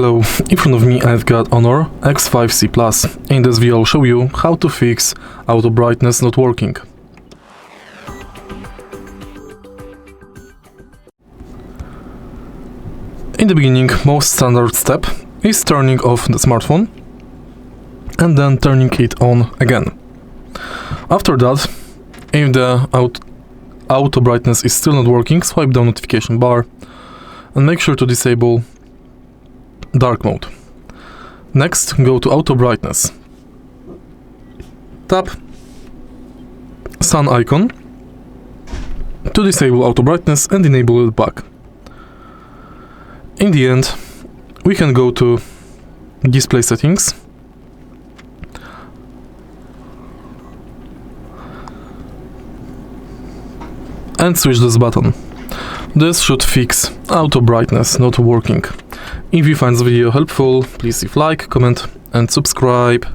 Hello, in front of me I've got HONOR X5c Plus. In this video I'll show you how to fix auto brightness not working. In the beginning, most standard step is turning off the smartphone and then turning it on again. After that, if the auto brightness is still not working, swipe down notification bar and make sure to disable dark mode. Next, go to auto brightness. Tap sun icon to disable auto brightness and enable it back. In the end, we can go to display settings and switch this button. This should fix auto brightness not working. If you find this video helpful, please leave a like, comment and subscribe.